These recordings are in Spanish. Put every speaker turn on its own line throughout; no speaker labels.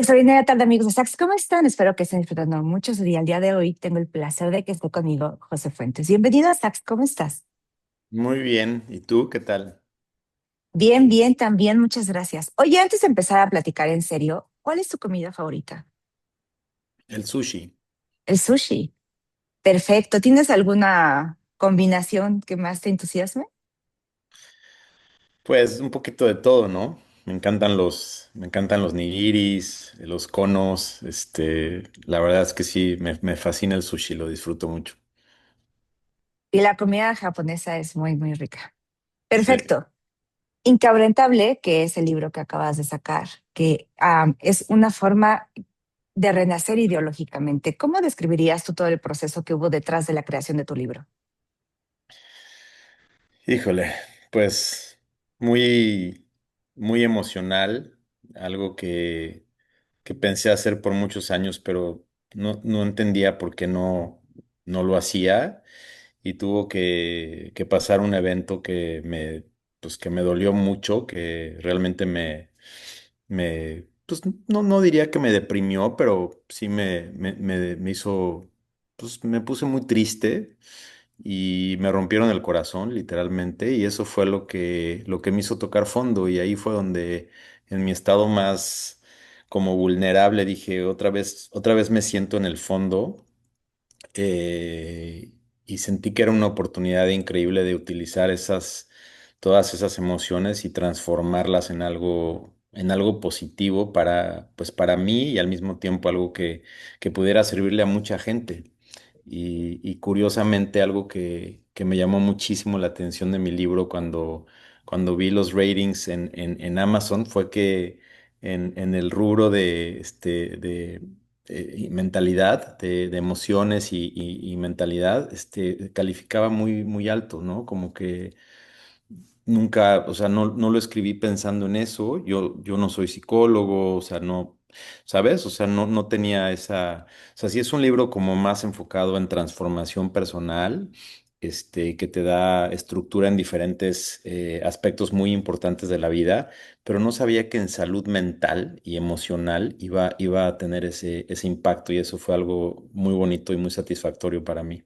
Extraordinaria tarde, amigos de Saks. ¿Cómo están? Espero que estén disfrutando mucho su día. El día de hoy tengo el placer de que esté conmigo José Fuentes. Bienvenido a Saks. ¿Cómo estás?
Muy bien. ¿Y tú qué tal?
Bien, bien, también. Muchas gracias. Oye, antes de empezar a platicar en serio, ¿cuál es tu comida favorita?
El sushi.
El sushi. Perfecto. ¿Tienes alguna combinación que más te entusiasme?
Pues un poquito de todo, ¿no? Me encantan los nigiris, los conos. La verdad es que sí, me fascina el sushi, lo disfruto mucho.
Y la comida japonesa es muy, muy rica.
Sí.
Perfecto. Inquebrantable, que es el libro que acabas de sacar, que es una forma de renacer ideológicamente. ¿Cómo describirías tú todo el proceso que hubo detrás de la creación de tu libro?
Híjole, pues muy, muy emocional, algo que pensé hacer por muchos años, pero no entendía por qué no lo hacía. Y tuvo que pasar un evento que me dolió mucho, que realmente pues no diría que me deprimió, pero sí me hizo, pues me puse muy triste y me rompieron el corazón, literalmente, y eso fue lo que me hizo tocar fondo, y ahí fue donde en mi estado más como vulnerable dije, otra vez me siento en el fondo, eh, y sentí que era una oportunidad increíble de utilizar todas esas emociones y transformarlas en algo positivo pues para mí, y al mismo tiempo algo que pudiera servirle a mucha gente. Y curiosamente algo que me llamó muchísimo la atención de mi libro cuando vi los ratings en Amazon fue que en el rubro de mentalidad, de emociones y mentalidad, calificaba muy, muy alto, ¿no? Como que nunca, o sea, no lo escribí pensando en eso. Yo no soy psicólogo, o sea, no, ¿sabes? O sea, no tenía o sea, sí es un libro como más enfocado en transformación personal, que te da estructura en diferentes aspectos muy importantes de la vida, pero no sabía que en salud mental y emocional iba a tener ese impacto, y eso fue algo muy bonito y muy satisfactorio para mí.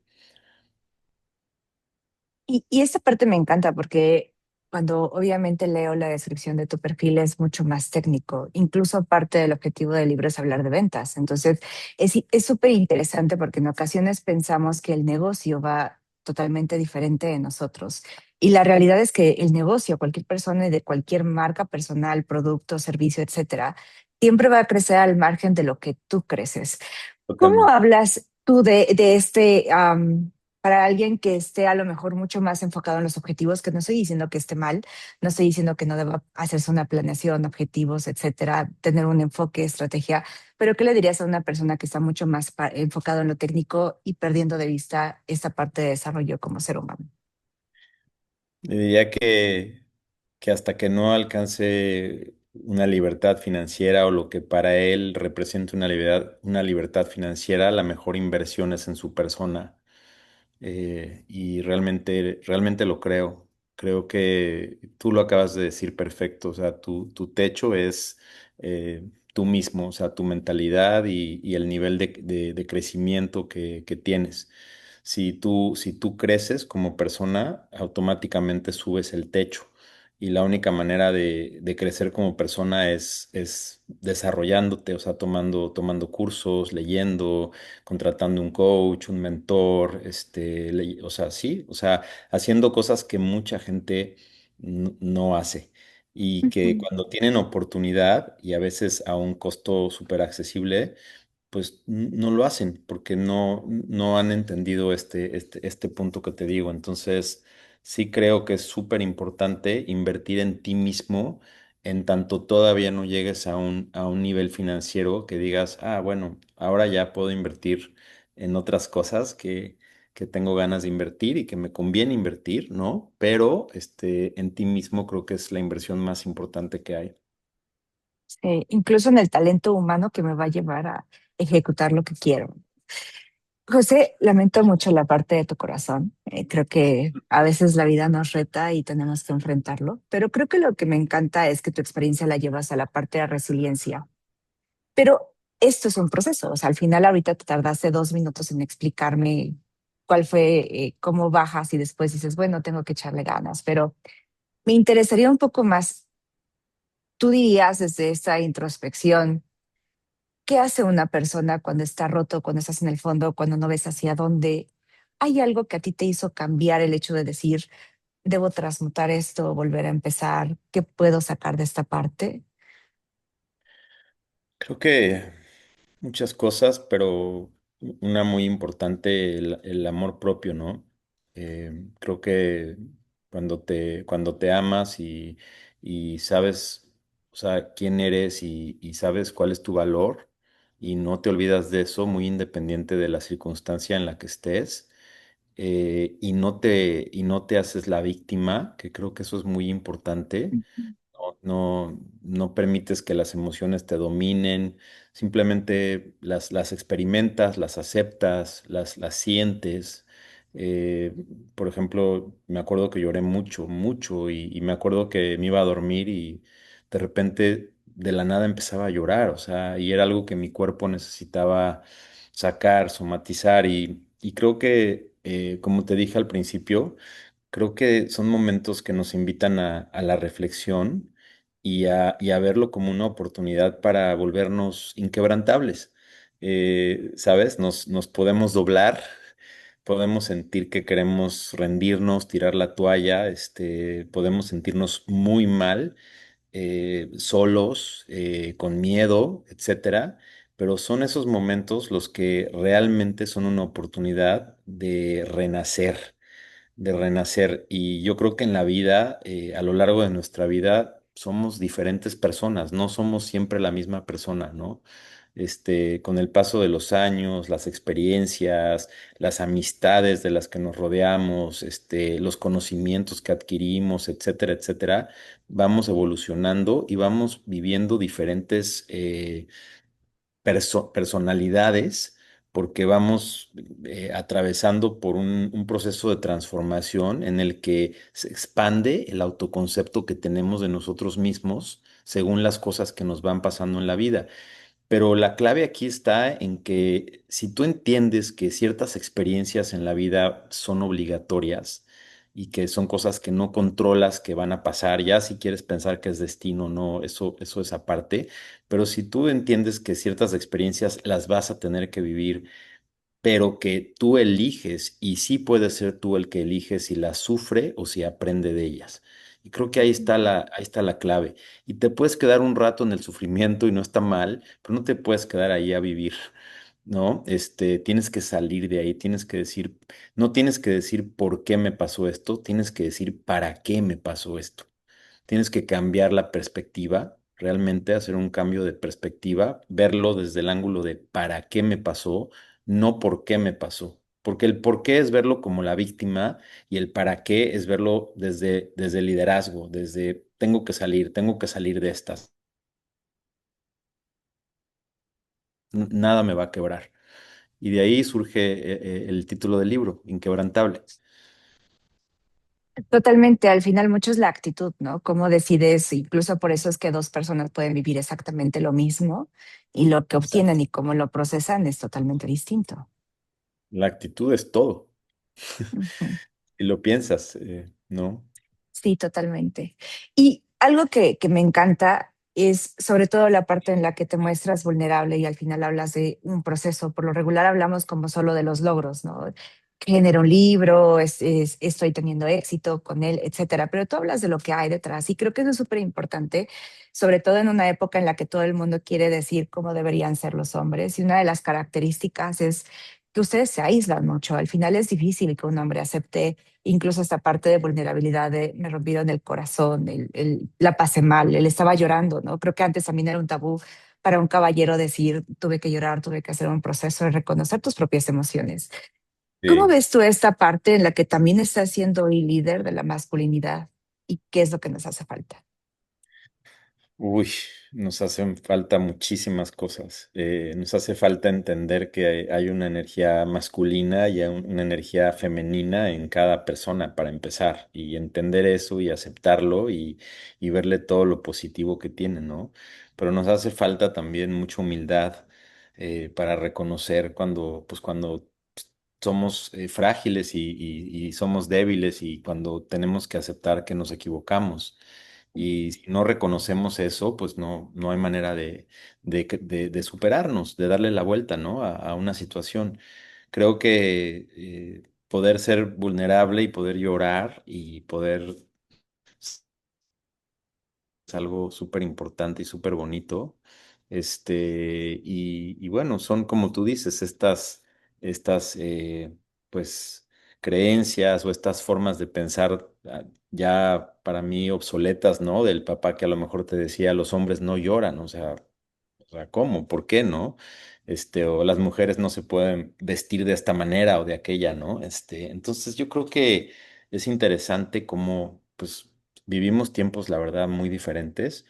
Y esta parte me encanta porque cuando obviamente leo la descripción de tu perfil es mucho más técnico. Incluso parte del objetivo del libro es hablar de ventas. Entonces, es súper interesante porque en ocasiones pensamos que el negocio va totalmente diferente de nosotros. Y la realidad es que el negocio, cualquier persona y de cualquier marca personal, producto, servicio, etcétera, siempre va a crecer al margen de lo que tú creces. ¿Cómo
Totalmente.
hablas tú de para alguien que esté a lo mejor mucho más enfocado en los objetivos, que no estoy diciendo que esté mal, no estoy diciendo que no deba hacerse una planeación, objetivos, etcétera, tener un enfoque, estrategia, pero ¿qué le dirías a una persona que está mucho más enfocado en lo técnico y perdiendo de vista esta parte de desarrollo como ser humano?
Diría que hasta que no alcance una libertad financiera, o lo que para él representa una libertad financiera, la mejor inversión es en su persona. Y realmente lo creo. Creo que tú lo acabas de decir perfecto. O sea, tu techo es tú mismo, o sea, tu mentalidad y el nivel de crecimiento que tienes. Si tú creces como persona, automáticamente subes el techo. Y la única manera de crecer como persona es desarrollándote, o sea, tomando cursos, leyendo, contratando un coach, un mentor, o sea, sí, o sea, haciendo cosas que mucha gente no hace, y que
Ujú.
cuando tienen oportunidad y a veces a un costo súper accesible, pues no lo hacen porque no han entendido este punto que te digo. Entonces, sí creo que es súper importante invertir en ti mismo en tanto todavía no llegues a un nivel financiero que digas, ah, bueno, ahora ya puedo invertir en otras cosas que tengo ganas de invertir y que me conviene invertir, ¿no? Pero en ti mismo creo que es la inversión más importante que hay.
Incluso en el talento humano que me va a llevar a ejecutar lo que quiero. José, lamento mucho la parte de tu corazón. Creo que a veces la vida nos reta y tenemos que enfrentarlo, pero creo que lo que me encanta es que tu experiencia la llevas a la parte de resiliencia. Pero esto es un proceso, o sea, al final ahorita te tardaste 2 minutos en explicarme cuál fue, cómo bajas y después dices, bueno, tengo que echarle ganas, pero me interesaría un poco más, tú dirías desde esta introspección, ¿qué hace una persona cuando está roto, cuando estás en el fondo, cuando no ves hacia dónde? ¿Hay algo que a ti te hizo cambiar el hecho de decir, debo transmutar esto, volver a empezar? ¿Qué puedo sacar de esta parte?
Creo que muchas cosas, pero una muy importante, el amor propio, ¿no? Creo que cuando te amas y sabes, o sea, quién eres y sabes cuál es tu valor y no te olvidas de eso, muy independiente de la circunstancia en la que estés, y no te haces la víctima, que creo que eso es muy importante. No permites que las emociones te dominen, simplemente las experimentas, las aceptas, las sientes. Eh, por ejemplo, me acuerdo que lloré mucho, mucho, y me acuerdo que me iba a dormir y de repente de la nada empezaba a llorar, o sea, y era algo que mi cuerpo necesitaba sacar, somatizar, y creo que, como te dije al principio, creo que son momentos que nos invitan a la reflexión y a verlo como una oportunidad para volvernos inquebrantables. ¿Sabes? Nos podemos doblar, podemos sentir que queremos rendirnos, tirar la toalla, podemos sentirnos muy mal, solos, con miedo, etcétera. Pero son esos momentos los que realmente son una oportunidad de renacer. Y yo creo que en la vida, a lo largo de nuestra vida, somos diferentes personas, no somos siempre la misma persona, ¿no? Con el paso de los años, las experiencias, las amistades de las que nos rodeamos, los conocimientos que adquirimos, etcétera, etcétera, vamos evolucionando y vamos viviendo diferentes personalidades, porque vamos atravesando por un proceso de transformación en el que se expande el autoconcepto que tenemos de nosotros mismos según las cosas que nos van pasando en la vida. Pero la clave aquí está en que si tú entiendes que ciertas experiencias en la vida son obligatorias y que son cosas que no controlas, que van a pasar, ya si quieres pensar que es destino, no, eso es aparte, pero si tú entiendes que ciertas experiencias las vas a tener que vivir, pero que tú eliges y sí puedes ser tú el que elige si las sufre o si aprende de ellas. Y creo que ahí está la clave. Y te puedes quedar un rato en el sufrimiento y no está mal, pero no te puedes quedar ahí a vivir, ¿no? Tienes que salir de ahí, tienes que decir, no tienes que decir por qué me pasó esto, tienes que decir para qué me pasó esto. Tienes que cambiar la perspectiva, realmente hacer un cambio de perspectiva, verlo desde el ángulo de para qué me pasó, no por qué me pasó. Porque el por qué es verlo como la víctima y el para qué es verlo desde el liderazgo, desde tengo que salir de estas. Nada me va a quebrar. Y de ahí surge el título del libro, Inquebrantable.
Totalmente, al final mucho es la actitud, ¿no? Cómo decides, incluso por eso es que dos personas pueden vivir exactamente lo mismo y lo que obtienen
Exacto.
y cómo lo procesan es totalmente distinto.
La actitud es todo.
Ujú.
Si lo piensas, ¿no?
Sí, totalmente. Y algo que me encanta es sobre todo la parte en la que te muestras vulnerable y al final hablas de un proceso. Por lo regular hablamos como solo de los logros, ¿no? Genero un libro, estoy teniendo éxito con él, etcétera. Pero tú hablas de lo que hay detrás y creo que eso es súper importante, sobre todo en una época en la que todo el mundo quiere decir cómo deberían ser los hombres. Y una de las características es que ustedes se aíslan mucho. Al final es difícil que un hombre acepte incluso esta parte de vulnerabilidad de me rompieron el corazón, la pasé mal, él estaba llorando, ¿no? Creo que antes también era un tabú para un caballero decir, tuve que llorar, tuve que hacer un proceso de reconocer tus propias emociones. ¿Cómo
Sí.
ves tú esta parte en la que también estás siendo el líder de la masculinidad y qué es lo que nos hace falta?
Uy. Nos hacen falta muchísimas cosas. Nos hace falta entender que hay una energía masculina y hay una energía femenina en cada persona para empezar y entender eso y aceptarlo y verle todo lo positivo que tiene, ¿no? Pero nos hace falta también mucha humildad para reconocer cuando somos frágiles y somos débiles y cuando tenemos que aceptar que nos equivocamos. Y si no reconocemos eso, pues no hay manera de superarnos, de darle la vuelta, ¿no? A una situación. Creo que poder ser vulnerable y poder llorar y poder es algo súper importante y súper bonito. Y bueno, son como tú dices, estas pues, creencias o estas formas de pensar ya para mí obsoletas, ¿no? Del papá que a lo mejor te decía, los hombres no lloran, o sea, ¿cómo? ¿Por qué no? O las mujeres no se pueden vestir de esta manera o de aquella, ¿no? Entonces yo creo que es interesante cómo, pues, vivimos tiempos, la verdad, muy diferentes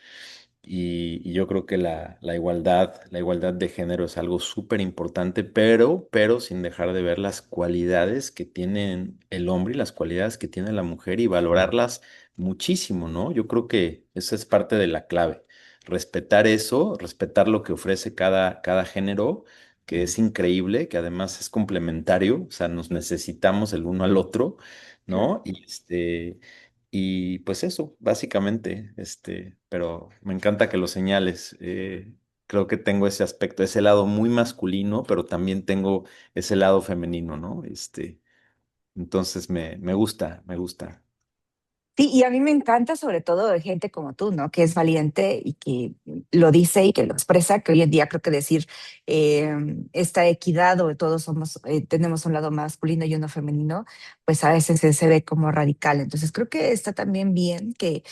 y yo creo que la igualdad de género es algo súper importante, pero sin dejar de ver las cualidades que tienen el hombre y las cualidades que tiene la mujer y valorarlas muchísimo, ¿no? Yo creo que esa es parte de la clave. Respetar eso, respetar lo que ofrece cada género, que es increíble, que además es complementario, o sea, nos necesitamos el uno al otro,
Claro.
¿no? Y pues eso, básicamente, pero me encanta que lo señales. Creo que tengo ese aspecto, ese lado muy masculino, pero también tengo ese lado femenino, ¿no? Entonces me gusta, me gusta.
Sí, y a mí me encanta sobre todo de gente como tú, ¿no? Que es valiente y que lo dice y que lo expresa, que hoy en día creo que decir esta equidad o todos somos, tenemos un lado masculino y uno femenino, pues a veces se ve como radical. Entonces creo que está también bien que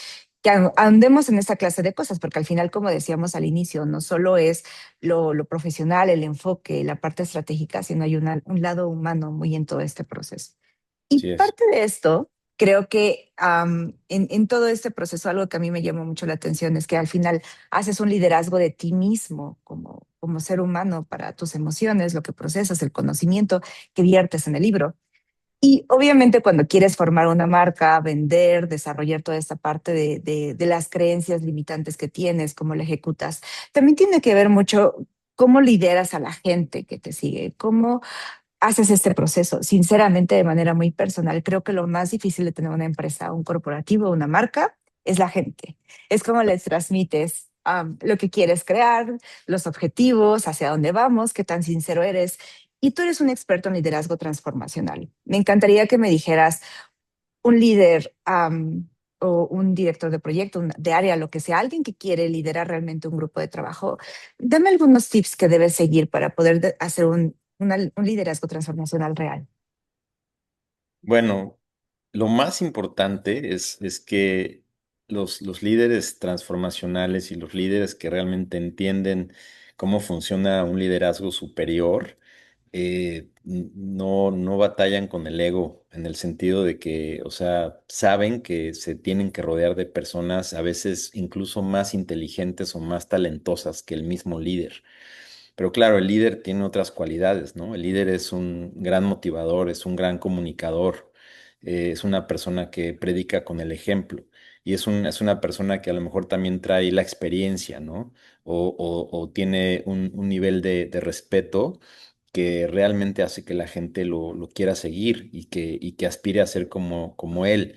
andemos en esta clase de cosas, porque al final, como decíamos al inicio, no solo es lo profesional, el enfoque, la parte estratégica, sino hay un lado humano muy en todo este proceso. Y
Sí es.
parte de esto, creo que en todo este proceso, algo que a mí me llamó mucho la atención es que al final haces un liderazgo de ti mismo como ser humano para tus emociones, lo que procesas, el conocimiento que viertes en el libro. Y obviamente cuando quieres formar una marca, vender, desarrollar toda esta parte de las creencias limitantes que tienes, cómo la ejecutas, también tiene que ver mucho cómo lideras a la gente que te sigue, cómo haces este proceso. Sinceramente, de manera muy personal, creo que lo más difícil de tener una empresa, un corporativo, una marca, es la gente. Es como les transmites lo que quieres crear, los objetivos, hacia dónde vamos, qué tan sincero eres. Y tú eres un experto en liderazgo transformacional. Me encantaría que me dijeras un líder o un director de proyecto, de área, lo que sea, alguien que quiere liderar realmente un grupo de trabajo. Dame algunos tips que debes seguir para poder hacer un liderazgo transformacional real.
Bueno, lo más importante es que los líderes transformacionales y los líderes que realmente entienden cómo funciona un liderazgo superior, no batallan con el ego en el sentido de que, o sea, saben que se tienen que rodear de personas a veces incluso más inteligentes o más talentosas que el mismo líder. Pero claro, el líder tiene otras cualidades, ¿no? El líder es un gran motivador, es un gran comunicador, es una persona que predica con el ejemplo y es una persona que a lo mejor también trae la experiencia, ¿no? O tiene un nivel de respeto que realmente hace que la gente lo quiera seguir y que aspire a ser como él,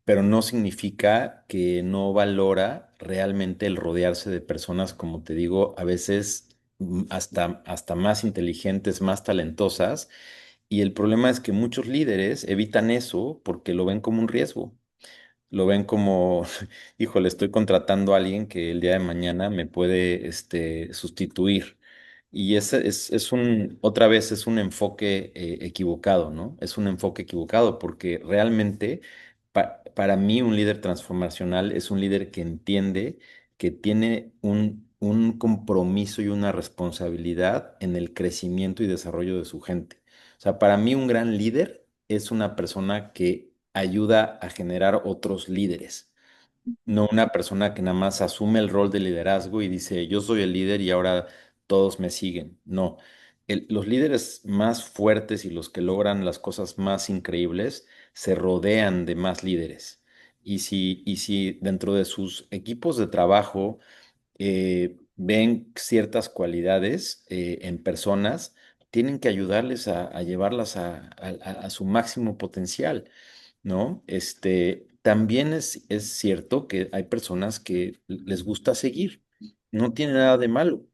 pero no significa que no valora realmente el rodearse de personas, como te digo, a veces hasta más inteligentes, más talentosas. Y el problema es que muchos líderes evitan eso porque lo ven como un riesgo. Lo ven como, híjole, estoy contratando a alguien que el día de mañana me puede, sustituir. Y ese otra vez es un enfoque equivocado, ¿no? Es un enfoque equivocado porque realmente para mí un líder transformacional es un líder que entiende que tiene un compromiso y una responsabilidad en el crecimiento y desarrollo de su gente. O sea, para mí un gran líder es una persona que ayuda a generar otros líderes. no una persona que nada más asume el rol de liderazgo y dice, yo soy el líder y ahora todos me siguen. No, los líderes más fuertes y los que logran las cosas más increíbles se rodean de más líderes. Y si dentro de sus equipos de trabajo ven ciertas cualidades en personas, tienen que ayudarles a llevarlas a su máximo potencial. ¿No? También es cierto que hay personas que les gusta seguir, no tiene nada de malo.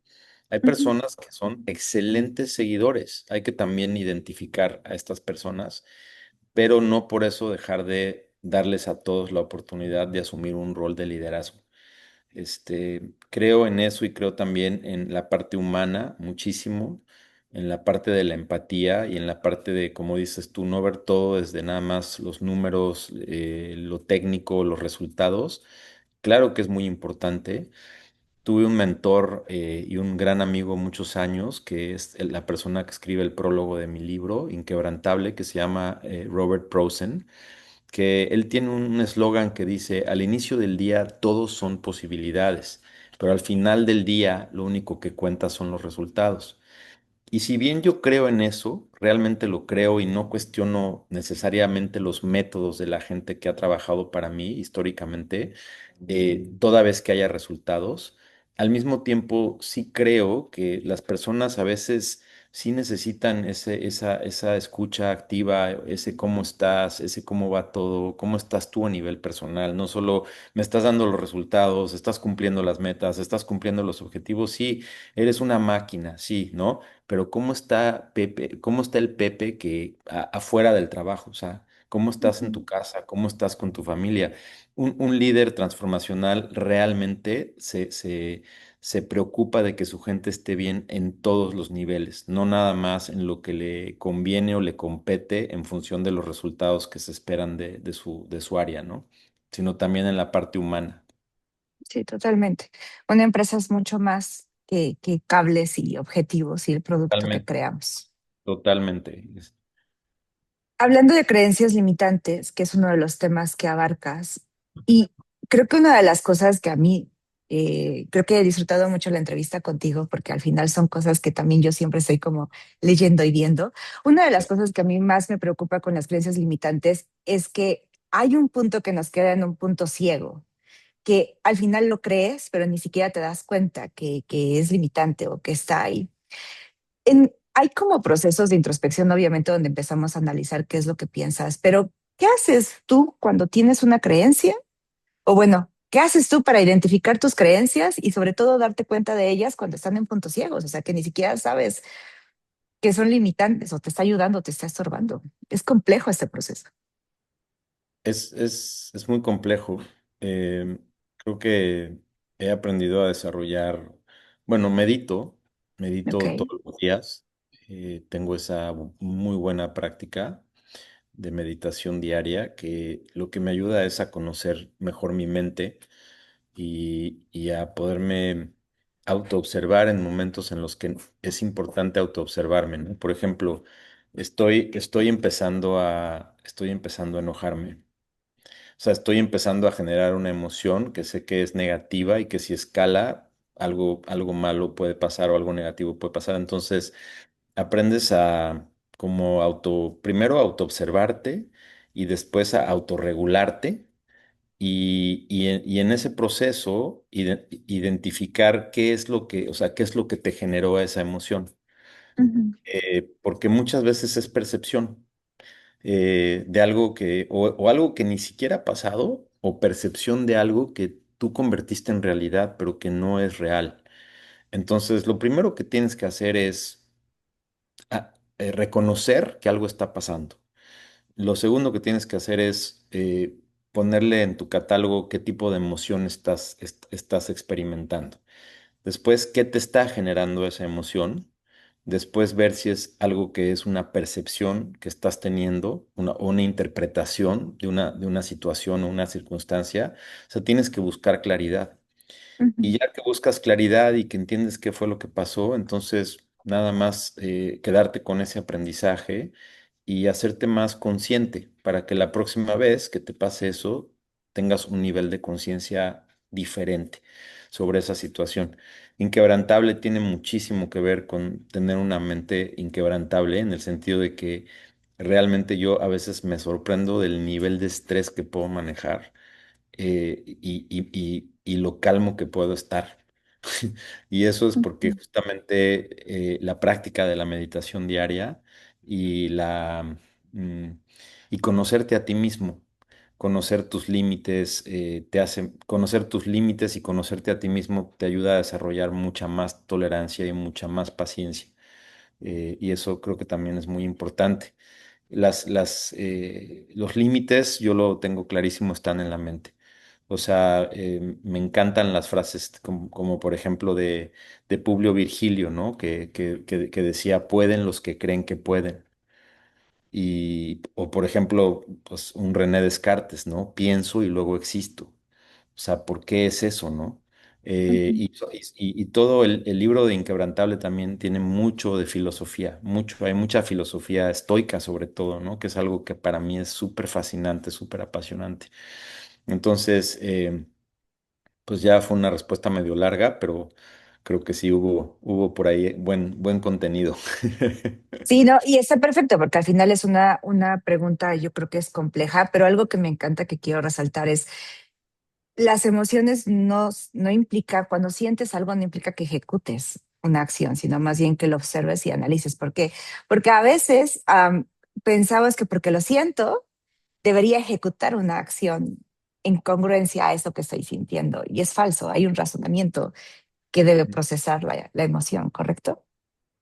Hay
Ujú.
personas que son excelentes seguidores, hay que también identificar a estas personas, pero no por eso dejar de darles a todos la oportunidad de asumir un rol de liderazgo. Creo en eso y creo también en la parte humana muchísimo, en la parte de la empatía y en la parte de, como dices tú, no ver todo desde nada más los números, lo técnico, los resultados. Claro que es muy importante. Tuve un mentor y un gran amigo muchos años, que es la persona que escribe el prólogo de mi libro, Inquebrantable, que se llama Robert Prosen, que él tiene un eslogan que dice, al inicio del día todos son posibilidades, pero al final del día lo único que cuenta son los resultados. Y si bien yo creo en eso, realmente lo creo y no cuestiono necesariamente los métodos de la gente que ha trabajado para mí históricamente, toda vez que haya resultados, al mismo tiempo sí creo que las personas a veces sí necesitan esa escucha activa, ese cómo estás, ese cómo va todo, cómo estás tú a nivel personal, no solo me estás dando los resultados, estás cumpliendo las metas, estás cumpliendo los objetivos, sí, eres una máquina, sí, ¿no? Pero ¿cómo está Pepe? ¿Cómo está el Pepe que afuera del trabajo? O sea, ¿cómo estás en
Ujú.
tu casa? ¿Cómo estás con tu familia? Un líder transformacional realmente se preocupa de que su gente esté bien en todos los niveles, no nada más en lo que le conviene o le compete en función de los resultados que se esperan de su área, ¿no? Sino también en la parte humana.
Sí, totalmente. Una empresa es mucho más que cables y objetivos y el producto que
Totalmente,
creamos.
totalmente.
Hablando de creencias limitantes, que es uno de los temas que abarcas, y creo que una de las cosas que a mí, creo que he disfrutado mucho la entrevista contigo, porque al final son cosas que también yo siempre estoy como leyendo y viendo. Una de las cosas que a mí más me preocupa con las creencias limitantes es que hay un punto que nos queda en un punto ciego, que al final lo crees, pero ni siquiera te das cuenta que es limitante o que está ahí. Hay como procesos de introspección, obviamente, donde empezamos a analizar qué es lo que piensas, pero ¿qué haces tú cuando tienes una creencia? O bueno, ¿qué haces tú para identificar tus creencias y sobre todo darte cuenta de ellas cuando están en puntos ciegos? O sea, que ni siquiera sabes que son limitantes o te está ayudando o te está estorbando. Es complejo este proceso.
Es muy complejo. Eh, Creo que he aprendido a desarrollar, bueno,
Ok.
medito todos los días. Tengo esa muy buena práctica de meditación diaria que lo que me ayuda es a conocer mejor mi mente y a poderme autoobservar en momentos en los que es importante autoobservarme, ¿no? Por ejemplo, estoy empezando a enojarme. O sea, estoy empezando a generar una emoción que sé que es negativa y que si escala, algo malo puede pasar o algo negativo puede pasar. Entonces, aprendes a como primero a autoobservarte y después a autorregularte y en ese proceso identificar qué es lo que, o sea, qué es lo que te generó esa emoción.
Ujú,
Porque muchas veces es percepción de algo o algo que ni siquiera ha pasado, o percepción de algo que tú convertiste en realidad, pero que no es real. Entonces, lo primero que tienes que hacer es reconocer que algo está pasando. Lo segundo que tienes que hacer es ponerle en tu catálogo qué tipo de emoción estás experimentando. Después, ¿qué te está generando esa emoción? Después, ver si es algo que es una percepción que estás teniendo, una interpretación de una situación o una circunstancia. O sea, tienes que buscar claridad.
ujú.
Y ya que buscas claridad y que entiendes qué fue lo que pasó, entonces nada más quedarte con ese aprendizaje y hacerte más consciente para que la próxima vez que te pase eso, tengas un nivel de conciencia diferente sobre esa situación. Inquebrantable tiene muchísimo que ver con tener una mente inquebrantable en el sentido de que realmente yo a veces me sorprendo del nivel de estrés que puedo manejar y lo calmo que puedo estar. Y eso es porque
Ujú,
justamente la práctica de la meditación diaria y mm, y conocerte a ti mismo, conocer tus límites, te hace conocer tus límites y conocerte a ti mismo te ayuda a desarrollar mucha más tolerancia y mucha más paciencia. Y eso creo que también es muy importante. Los límites, yo lo tengo clarísimo, están en la mente. O sea, me encantan las frases como, por ejemplo de Publio Virgilio, ¿no? Que decía, pueden los que creen que pueden. O por ejemplo, pues un René Descartes, ¿no? Pienso y luego existo. O sea, ¿por qué es eso, no?
ujú.
Y todo el libro de Inquebrantable también tiene mucho de filosofía, mucho, hay mucha filosofía estoica sobre todo, ¿no? Que es algo que para mí es súper fascinante, súper apasionante. Entonces, pues ya fue una respuesta medio larga, pero creo que sí hubo por ahí buen contenido.
Sí, no, y está perfecto porque al final es una pregunta, yo creo que es compleja, pero algo que me encanta que quiero resaltar es las emociones no implica, cuando sientes algo no implica que ejecutes una acción, sino más bien que lo observes y analices. ¿Por qué? Porque a veces pensamos que porque lo siento, debería ejecutar una acción en congruencia a eso que estoy sintiendo. Y es falso, hay un razonamiento que debe procesar la emoción, ¿correcto?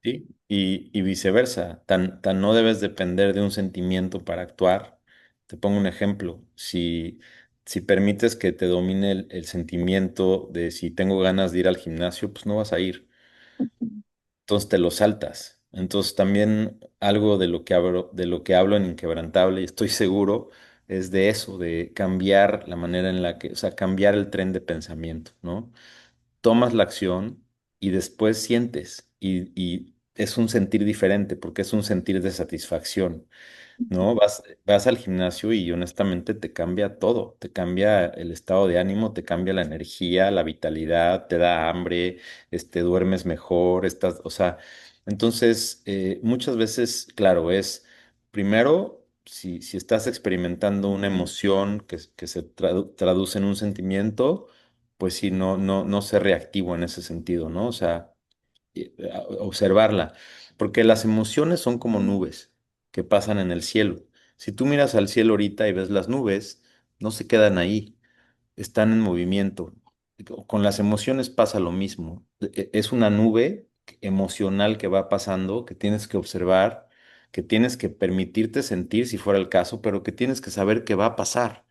Sí, y viceversa, tan no debes depender de un sentimiento para actuar. Te pongo un ejemplo, si permites que te domine el sentimiento de si tengo ganas de ir al gimnasio, pues no vas a ir, entonces te lo saltas. Entonces también algo de lo que hablo en Inquebrantable, y estoy seguro, es de eso, de cambiar la manera en la que, o sea, cambiar el tren de pensamiento, ¿no? Tomas la acción y después sientes y es un sentir diferente porque es un sentir de satisfacción, ¿no? Vas al gimnasio y honestamente te cambia todo, te cambia el estado de ánimo, te cambia la energía, la vitalidad, te da hambre, duermes mejor, o sea, entonces muchas veces, claro, es primero, si estás experimentando una emoción que se traduce en un sentimiento, pues sí, no ser reactivo en ese sentido, ¿no? O sea, observarla, porque las emociones son como nubes que pasan en el cielo. Si tú miras al cielo ahorita y ves las nubes, no se quedan ahí, están en movimiento. Con las emociones pasa lo mismo. Es una nube emocional que va pasando, que tienes que observar, que tienes que permitirte sentir si fuera el caso, pero que tienes que saber que va a pasar.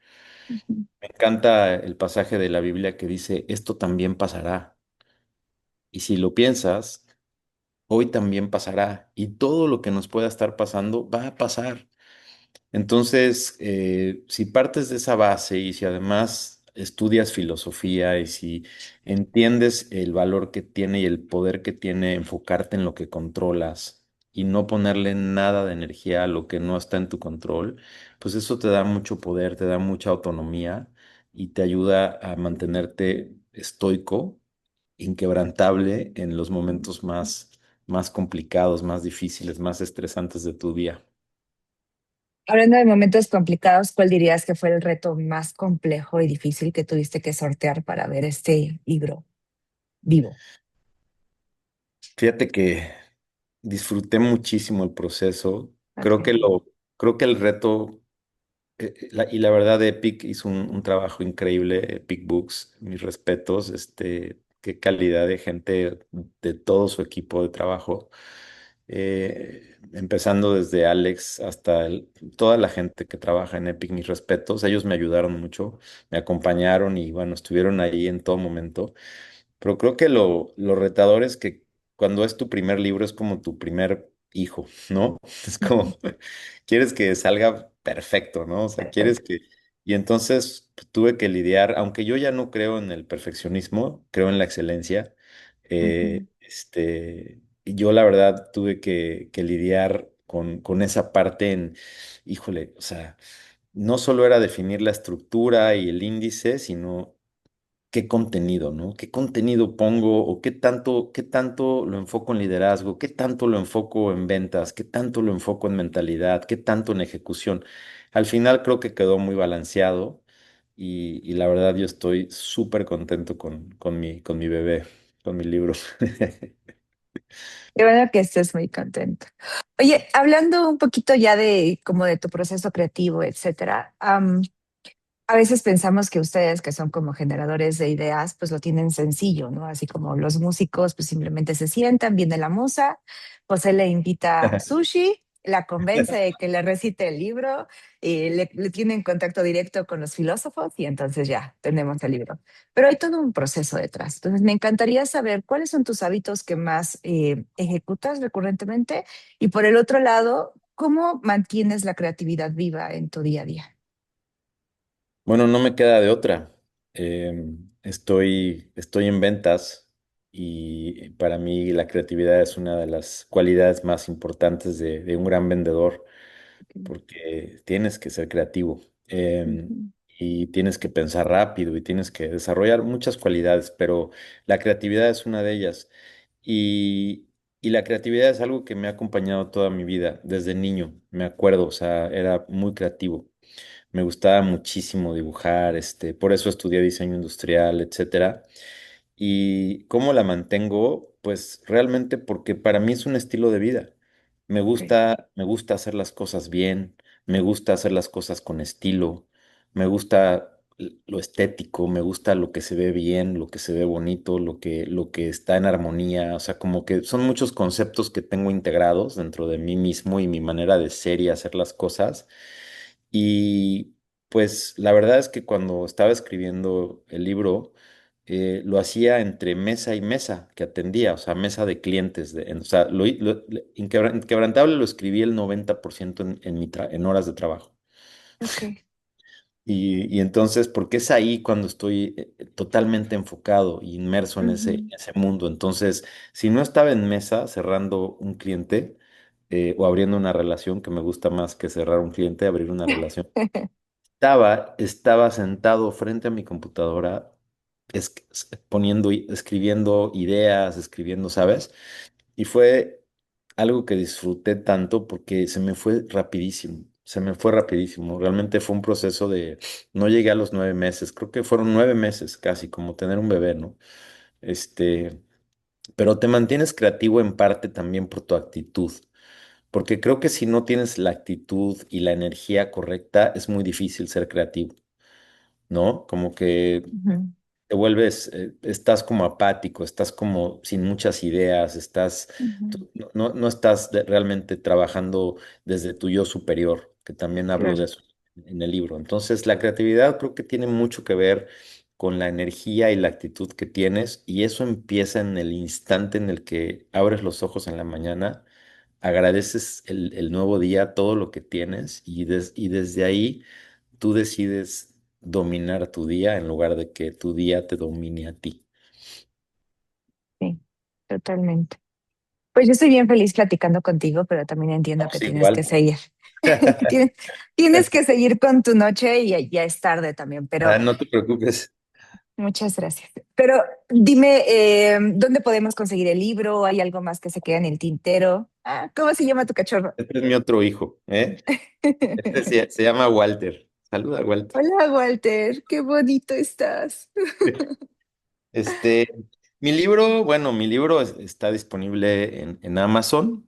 Ujú,
Me encanta el pasaje de la Biblia que dice, esto también pasará. Y si lo piensas, hoy también pasará y todo lo que nos pueda estar pasando va a pasar. Entonces, si partes de esa base y si además estudias filosofía y si entiendes el valor que tiene y el poder que tiene enfocarte en lo que controlas y no ponerle nada de energía a lo que no está en tu control, pues eso te da mucho poder, te da mucha autonomía y te ayuda a mantenerte estoico, inquebrantable en los momentos más complicados, más difíciles, más estresantes de tu día.
hablando de momentos complicados, ¿cuál dirías que fue el reto más complejo y difícil que tuviste que sortear para ver este libro vivo?
Fíjate que disfruté muchísimo el proceso.
Okay.
Creo que el reto, y la verdad, Epic hizo un trabajo increíble, Epic Books, mis respetos, qué calidad de gente de todo su equipo de trabajo. Empezando desde Alex hasta toda la gente que trabaja en Epic, mis respetos. Ellos me ayudaron mucho, me acompañaron y bueno, estuvieron ahí en todo momento. Pero creo que lo retador es que cuando es tu primer libro es como tu primer hijo, ¿no? Es
Ujú,
como, quieres que salga perfecto, ¿no? O sea, quieres
perfecto.
que... Y entonces pues, tuve que lidiar, aunque yo ya no creo en el perfeccionismo, creo en la excelencia.
Ujú.
Y yo la verdad tuve que lidiar con esa parte híjole, o sea... no solo era definir la estructura y el índice, sino qué contenido, ¿no? ¿Qué contenido pongo o qué tanto lo enfoco en liderazgo, qué tanto lo enfoco en ventas, qué tanto lo enfoco en mentalidad, qué tanto en ejecución? Al final creo que quedó muy balanceado y la verdad yo estoy súper contento con mi bebé, con mi libro.
Qué bueno que estés muy contento. Oye, hablando un poquito ya de como de tu proceso creativo, etcétera, a veces pensamos que ustedes, que son como generadores de ideas, pues lo tienen sencillo, ¿no? Así como los músicos, pues simplemente se sientan, viene la musa, José le invita a sushi, la convence de que le recite el libro, y le tienen contacto directo con los filósofos y entonces ya tenemos el libro. Pero hay todo un proceso detrás. Entonces, me encantaría saber cuáles son tus hábitos que más ejecutas recurrentemente y por el otro lado, ¿cómo mantienes la creatividad viva en tu día a día?
Bueno, no me queda de otra. Estoy en ventas y para mí la creatividad es una de las cualidades más importantes de un gran vendedor porque tienes que ser creativo
Ujú.
y tienes que pensar rápido y tienes que desarrollar muchas cualidades, pero la creatividad es una de ellas. Y, y la creatividad es algo que me ha acompañado toda mi vida, desde niño, me acuerdo, o sea, era muy creativo. Me gustaba muchísimo dibujar, por eso estudié diseño industrial, etcétera. ¿Y cómo la mantengo? Pues realmente porque para mí es un estilo de vida.
Ok.
Me gusta hacer las cosas bien, me gusta hacer las cosas con estilo, me gusta lo estético, me gusta lo que se ve bien, lo que se ve bonito, lo que está en armonía. O sea, como que son muchos conceptos que tengo integrados dentro de mí mismo y mi manera de ser y hacer las cosas. Y pues la verdad es que cuando estaba escribiendo el libro, lo hacía entre mesa y mesa que atendía, o sea, mesa de clientes. O sea, Inquebrantable lo escribí el 90% en horas de trabajo.
Ok.
Y entonces, porque es ahí cuando estoy totalmente enfocado e inmerso en
Ujú.
ese mundo. Entonces, si no estaba en mesa cerrando un cliente o abriendo una relación, que me gusta más que cerrar un cliente, abrir una relación. Estaba sentado frente a mi computadora, escribiendo ideas, escribiendo, ¿sabes? Y fue algo que disfruté tanto porque se me fue rapidísimo, se me fue rapidísimo. Realmente fue un proceso no llegué a los 9 meses, creo que fueron 9 meses casi, como tener un bebé, ¿no? Este, pero te mantienes creativo en parte también por tu actitud, porque creo que si no tienes la actitud y la energía correcta, es muy difícil ser creativo. ¿No? Como que
Ujú.
te vuelves, estás como apático, estás como sin muchas ideas,
Ujú.
no estás realmente trabajando desde tu yo superior, que también hablo
Claro,
de eso en el libro. Entonces, la creatividad creo que tiene mucho que ver con la energía y la actitud que tienes, y eso empieza en el instante en el que abres los ojos en la mañana, agradeces el nuevo día, todo lo que tienes, y desde ahí tú decides dominar tu día en lugar de que tu día te domine a ti.
sí, totalmente. Pues yo estoy bien feliz platicando contigo, pero también entiendo que
Vamos
tienes que
igual.
seguir. Que tienes que seguir con tu noche y ya es tarde también, pero
No te preocupes.
muchas gracias. Pero dime, ¿dónde podemos conseguir el libro? ¿Hay algo más que se queda en el tintero? Ah, ¿cómo se llama tu cachorro?
Este es mi otro hijo, ¿eh? Se llama Walter. Saluda, Walter.
Hola, Walter, qué bonito estás.
Este, mi libro está disponible en Amazon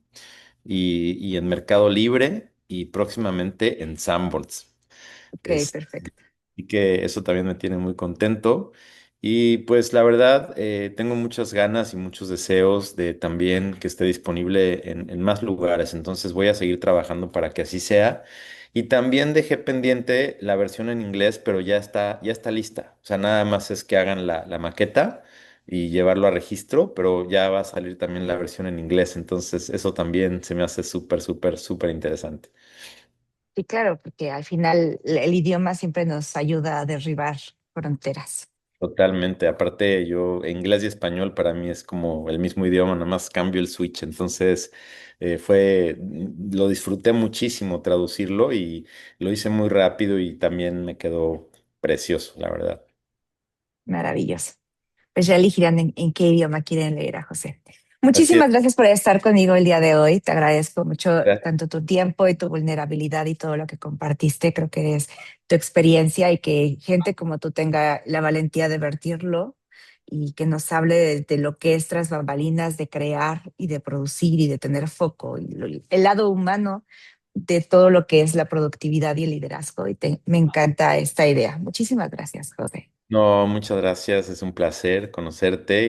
y en Mercado Libre y próximamente en Sanborns.
Ok, perfecto.
Y que eso también me tiene muy contento. Y pues la verdad, tengo muchas ganas y muchos deseos de también que esté disponible en más lugares. Entonces voy a seguir trabajando para que así sea. Y también dejé pendiente la versión en inglés, pero ya está lista. O sea, nada más es que hagan la maqueta y llevarlo a registro, pero ya va a salir también la versión en inglés. Entonces eso también se me hace súper, súper, súper interesante.
Sí, claro, porque al final el idioma siempre nos ayuda a derribar fronteras.
Totalmente. Aparte, yo, inglés y español para mí es como el mismo idioma, nada más cambio el switch. Entonces, lo disfruté muchísimo traducirlo y lo hice muy rápido y también me quedó precioso, la verdad.
Maravilloso. Pues ya elegirán en qué idioma quieren leer a José.
Así es.
Muchísimas gracias por estar conmigo el día de hoy. Te agradezco mucho
Gracias.
tanto tu tiempo y tu vulnerabilidad y todo lo que compartiste. Creo que es tu experiencia y que gente como tú tenga la valentía de vertirlo y que nos hable de lo que es tras bambalinas, de crear y de producir y de tener foco y el lado humano de todo lo que es la productividad y el liderazgo. Me encanta esta idea. Muchísimas gracias, José.
No, muchas gracias. Es un placer conocerte